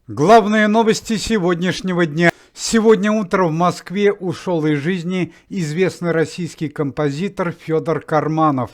Главные новости сегодняшнего дня. Сегодня утром в Москве ушел из жизни известный российский композитор Федор Карманов.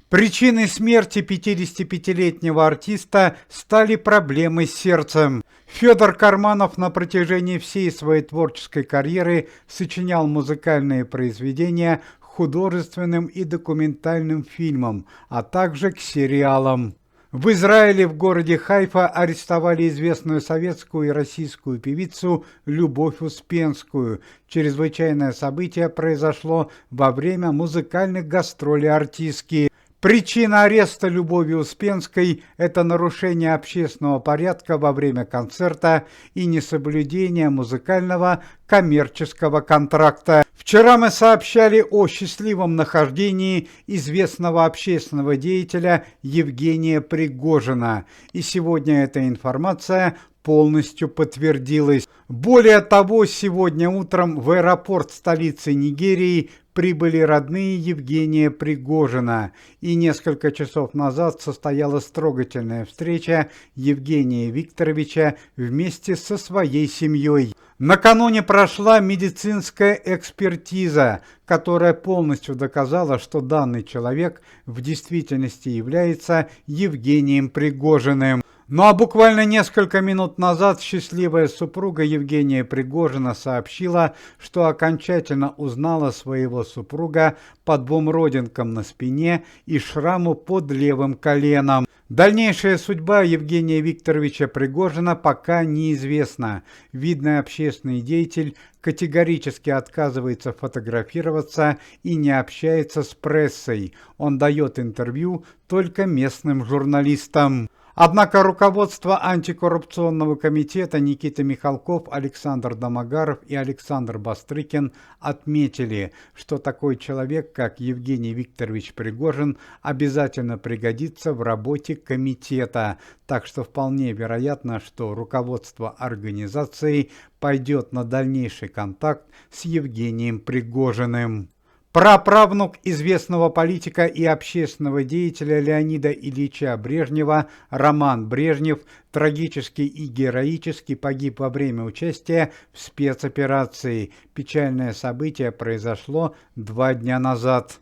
Причиной смерти 55-летнего артиста стали проблемы с сердцем. Федор Карманов на протяжении всей своей творческой карьеры сочинял музыкальные произведения к художественным и документальным фильмам, а также к сериалам. В Израиле в городе Хайфа арестовали известную советскую и российскую певицу Любовь Успенскую. Чрезвычайное событие произошло во время музыкальных гастролей артистки. Причина ареста Любови Успенской – это нарушение общественного порядка во время концерта и несоблюдение музыкального коммерческого контракта. Вчера мы сообщали о счастливом нахождении известного общественного деятеля Евгения Пригожина, и сегодня эта информация полностью подтвердилась. Более того, сегодня утром в аэропорт столицы Нигерии прибыли родные Евгения Пригожина, и несколько часов назад состоялась трогательная встреча Евгения Викторовича вместе со своей семьей. Накануне прошла медицинская экспертиза, которая полностью доказала, что данный человек в действительности является Евгением Пригожиным. Ну а буквально несколько минут назад счастливая супруга Евгения Пригожина сообщила, что окончательно узнала своего супруга по 2 родинкам на спине и шраму под левым коленом. Дальнейшая судьба Евгения Викторовича Пригожина пока неизвестна. Видный общественный деятель категорически отказывается фотографироваться и не общается с прессой. Он дает интервью только местным журналистам. Однако руководство антикоррупционного комитета Никита Михалков, Александр Домогаров и Александр Бастрыкин отметили, что такой человек, как Евгений Викторович Пригожин, обязательно пригодится в работе комитета. Так что вполне вероятно, что руководство организации пойдет на дальнейший контакт с Евгением Пригожиным. Праправнук известного политика и общественного деятеля Леонида Ильича Брежнева Роман Брежнев трагически и героически погиб во время участия в спецоперации. Печальное событие произошло 2 дня назад.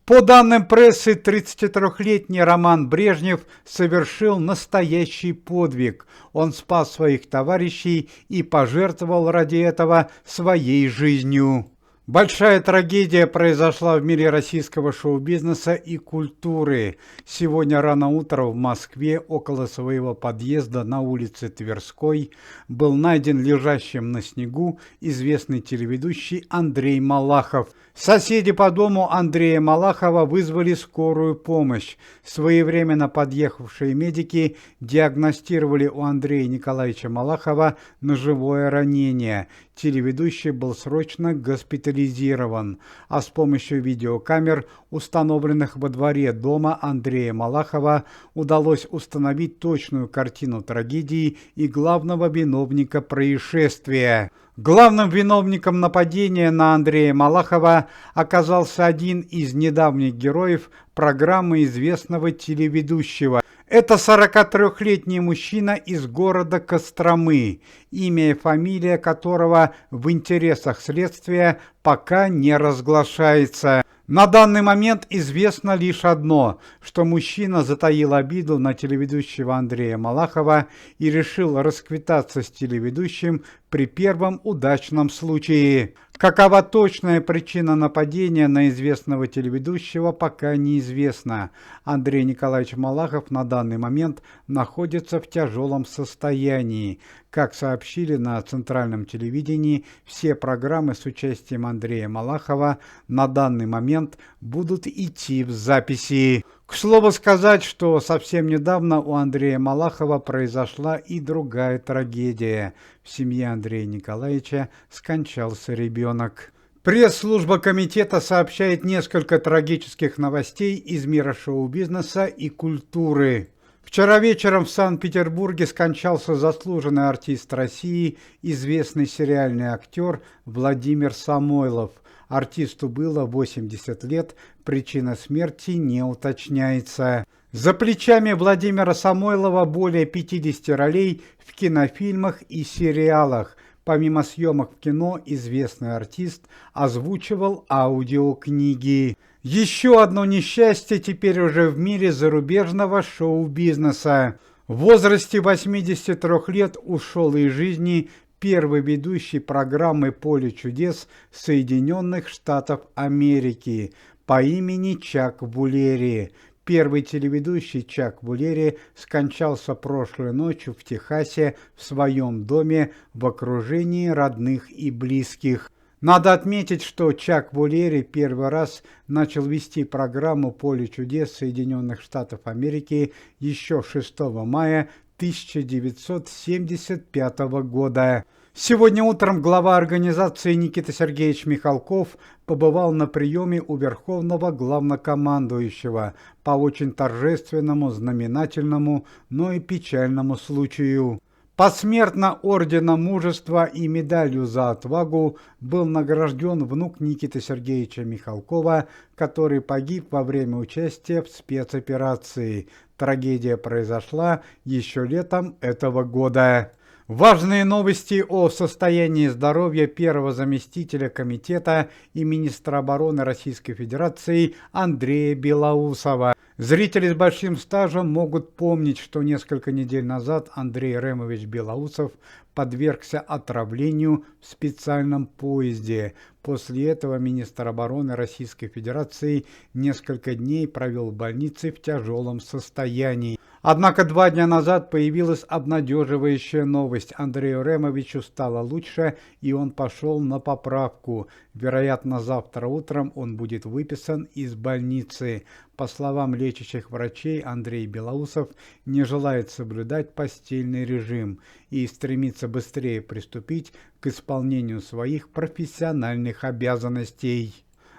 По данным прессы, 33-летний Роман Брежнев совершил настоящий подвиг. Он спас своих товарищей и пожертвовал ради этого своей жизнью. Большая трагедия произошла в мире российского шоу-бизнеса и культуры. Сегодня рано утром в Москве около своего подъезда на улице Тверской был найден лежащим на снегу известный телеведущий Андрей Малахов. Соседи по дому Андрея Малахова вызвали скорую помощь. Своевременно подъехавшие медики диагностировали у Андрея Николаевича Малахова ножевое ранение. Телеведущий был срочно госпитализирован, а с помощью видеокамер, установленных во дворе дома Андрея Малахова, удалось установить точную картину трагедии и главного виновника происшествия. Главным виновником нападения на Андрея Малахова оказался один из недавних героев программы известного телеведущего. Это 43-летний мужчина из города Костромы, имя и фамилия которого в интересах следствия пока не разглашается. На данный момент известно лишь одно, что мужчина затаил обиду на телеведущего Андрея Малахова и решил расквитаться с телеведущим при первом удачном случае. Какова точная причина нападения на известного телеведущего, пока неизвестно. Андрей Николаевич Малахов на данный момент находится в тяжелом состоянии. Как сообщили на центральном телевидении, все программы с участием Андрея Малахова на данный момент будут идти в записи. К слову сказать, что совсем недавно у Андрея Малахова произошла и другая трагедия. В семье Андрея Николаевича скончался ребенок. Пресс-служба комитета сообщает несколько трагических новостей из мира шоу-бизнеса и культуры. Вчера вечером в Санкт-Петербурге скончался заслуженный артист России, известный сериальный актер Владимир Самойлов. Артисту было 80 лет, причина смерти не уточняется. За плечами Владимира Самойлова более 50 ролей в кинофильмах и сериалах. Помимо съемок в кино, известный артист озвучивал аудиокниги. Еще одно несчастье теперь уже в мире зарубежного шоу-бизнеса. В возрасте 83 лет ушел из жизни первый ведущий программы «Поле чудес» Соединенных Штатов Америки по имени Чак Вуллери. Первый телеведущий Чак Вуллери скончался прошлой ночью в Техасе в своем доме в окружении родных и близких. Надо отметить, что Чак Вуллери первый раз начал вести программу «Поле чудес» Соединенных Штатов Америки еще 6 мая 1975 года. Сегодня утром глава организации Никита Сергеевич Михалков побывал на приеме у Верховного Главнокомандующего по очень торжественному, знаменательному, но и печальному случаю. Посмертно орденом Мужества и медалью за отвагу был награжден внук Никиты Сергеевича Михалкова, который погиб во время участия в спецоперации. Трагедия произошла еще летом этого года. Важные новости о состоянии здоровья первого заместителя комитета и министра обороны Российской Федерации Андрея Белоусова. Зрители с большим стажем могут помнить, что несколько недель назад Андрей Ремович Белоусов подвергся отравлению в специальном поезде. После этого министр обороны Российской Федерации несколько дней провел в больнице в тяжелом состоянии. Однако 2 дня назад появилась обнадеживающая новость. Андрею Ремовичу стало лучше, и он пошел на поправку. Вероятно, завтра утром он будет выписан из больницы. По словам лечащих врачей, Андрей Белоусов не желает соблюдать постельный режим и стремится быстрее приступить к исполнению своих профессиональных обязанностей.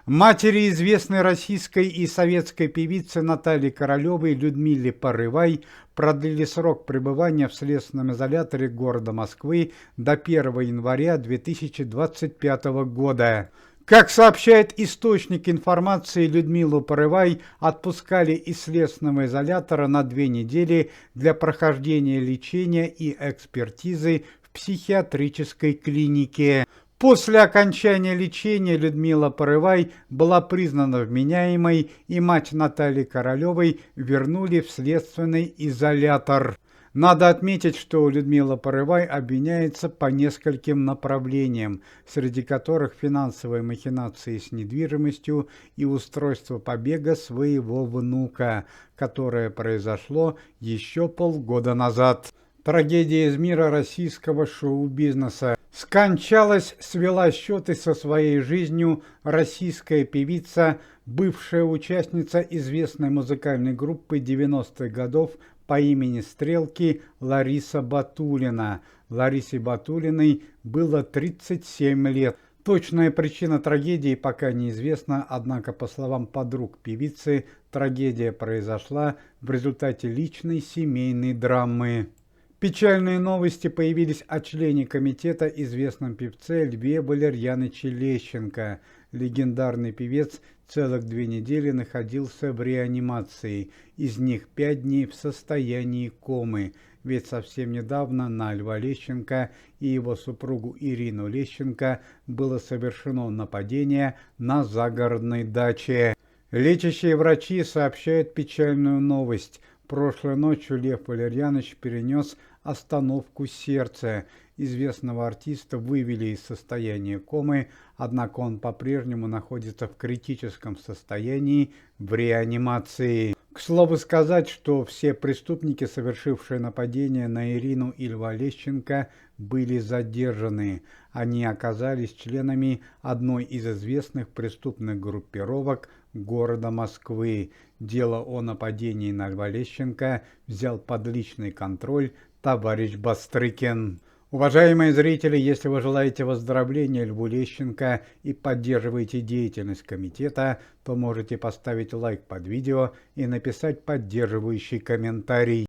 Матери известной российской и советской певицы Натальи Королевой Людмиле Порывай продлили срок пребывания в следственном изоляторе города Москвы до 1 января 2025 года. Как сообщает источник информации, Людмилу Порывай отпускали из следственного изолятора на 2 недели для прохождения лечения и экспертизы в психиатрической клинике. После окончания лечения Людмила Порывай была признана вменяемой, и мать Натальи Королевой вернули в следственный изолятор. Надо отметить, что Людмила Порывай обвиняется по нескольким направлениям, среди которых финансовые махинации с недвижимостью и устройство побега своего внука, которое произошло еще полгода назад. Трагедия из мира российского шоу-бизнеса. Скончалась, свела счеты со своей жизнью российская певица, бывшая участница известной музыкальной группы 90-х годов по имени Стрелки Лариса Батулина. Ларисе Батулиной было 37 лет. Точная причина трагедии пока неизвестна, однако, по словам подруг певицы, трагедия произошла в результате личной семейной драмы. Печальные новости появились о члене комитета, известном певце Льве Валерьяновиче Лещенко. Легендарный певец целых 2 недели находился в реанимации, из них 5 дней в состоянии комы. Ведь совсем недавно на Льва Лещенко и его супругу Ирину Лещенко было совершено нападение на загородной даче. Лечащие врачи сообщают печальную новость. Прошлой ночью Лев Валерьянович перенес остановку сердца. Известного артиста вывели из состояния комы, однако он по-прежнему находится в критическом состоянии в реанимации. К слову сказать, что все преступники, совершившие нападение на Ирину и Льва Лещенко, были задержаны. Они оказались членами одной из известных преступных группировок города Москвы. Дело о нападении на Льва Лещенко взял под личный контроль товарищ Бастрыкин. Уважаемые зрители, если вы желаете выздоровления Льву Лещенко и поддерживаете деятельность комитета, то можете поставить лайк под видео и написать поддерживающий комментарий.